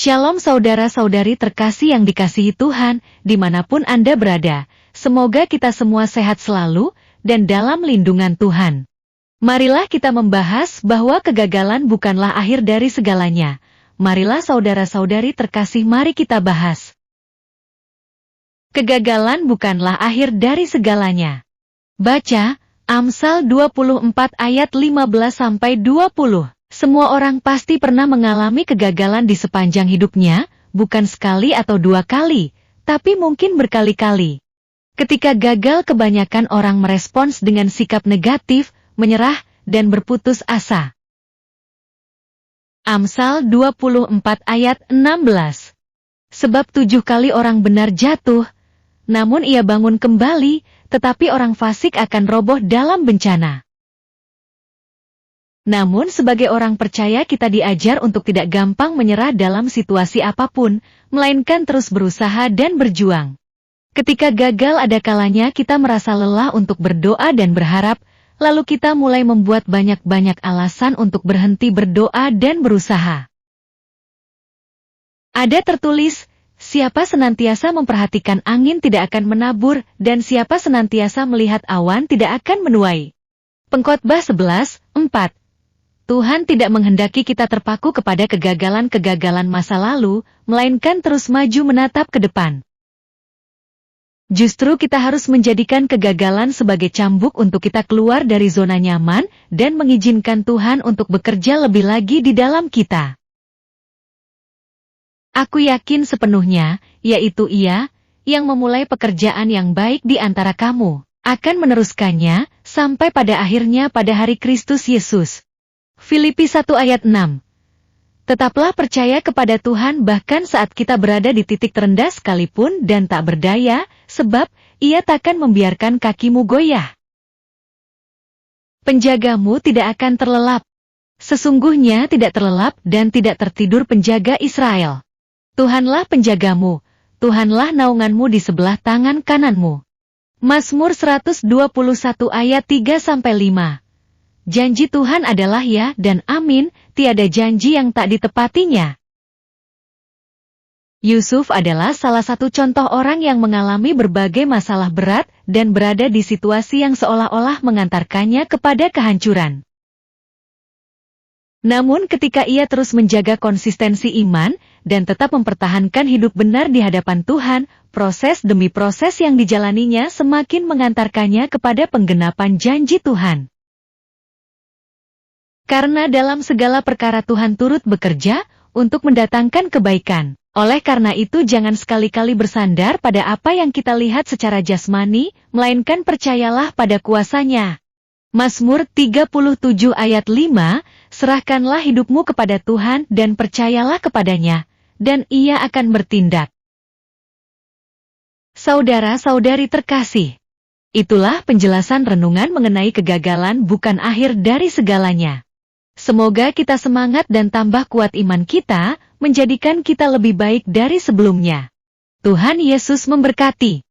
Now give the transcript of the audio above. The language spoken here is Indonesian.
Shalom saudara-saudari terkasih yang dikasihi Tuhan, dimanapun Anda berada. Semoga kita semua sehat selalu, dan dalam lindungan Tuhan. Marilah kita membahas bahwa kegagalan bukanlah akhir dari segalanya. Marilah saudara-saudari terkasih, mari kita bahas. Kegagalan bukanlah akhir dari segalanya. Baca, Amsal 24 ayat 15-20. Semua orang pasti pernah mengalami kegagalan di sepanjang hidupnya, bukan sekali atau dua kali, tapi mungkin berkali-kali. Ketika gagal, kebanyakan orang merespons dengan sikap negatif, menyerah, dan berputus asa. Amsal 24 ayat 16. Sebab 7 kali orang benar jatuh, namun ia bangun kembali, tetapi orang fasik akan roboh dalam bencana. Namun sebagai orang percaya kita diajar untuk tidak gampang menyerah dalam situasi apapun, melainkan terus berusaha dan berjuang. Ketika gagal, ada kalanya kita merasa lelah untuk berdoa dan berharap, lalu kita mulai membuat banyak-banyak alasan untuk berhenti berdoa dan berusaha. Ada tertulis, siapa senantiasa memperhatikan angin tidak akan menabur, dan siapa senantiasa melihat awan tidak akan menuai. Pengkhotbah 11:4. Tuhan tidak menghendaki kita terpaku kepada kegagalan-kegagalan masa lalu, melainkan terus maju menatap ke depan. Justru kita harus menjadikan kegagalan sebagai cambuk untuk kita keluar dari zona nyaman dan mengizinkan Tuhan untuk bekerja lebih lagi di dalam kita. Aku yakin sepenuhnya, yaitu Ia, yang memulai pekerjaan yang baik di antara kamu, akan meneruskannya, sampai pada akhirnya pada hari Kristus Yesus. Filipi 1 ayat 6. Tetaplah percaya kepada Tuhan bahkan saat kita berada di titik terendah sekalipun dan tak berdaya, sebab Ia takkan membiarkan kakimu goyah. Penjagamu tidak akan terlelap. Sesungguhnya tidak terlelap dan tidak tertidur penjaga Israel. Tuhanlah penjagamu, Tuhanlah naunganmu di sebelah tangan kananmu. Mazmur 121 ayat 3-5. Janji Tuhan adalah ya dan amin, tiada janji yang tak ditepatinya. Yusuf adalah salah satu contoh orang yang mengalami berbagai masalah berat dan berada di situasi yang seolah-olah mengantarkannya kepada kehancuran. Namun ketika ia terus menjaga konsistensi iman dan tetap mempertahankan hidup benar di hadapan Tuhan, proses demi proses yang dijalaninya semakin mengantarkannya kepada penggenapan janji Tuhan. Karena dalam segala perkara Tuhan turut bekerja untuk mendatangkan kebaikan. Oleh karena itu jangan sekali-kali bersandar pada apa yang kita lihat secara jasmani, melainkan percayalah pada kuasa-Nya. Mazmur 37 ayat 5, serahkanlah hidupmu kepada Tuhan dan percayalah kepadanya, dan Ia akan bertindak. Saudara-saudari terkasih, itulah penjelasan renungan mengenai kegagalan bukan akhir dari segalanya. Semoga kita semangat dan tambah kuat iman kita, menjadikan kita lebih baik dari sebelumnya. Tuhan Yesus memberkati.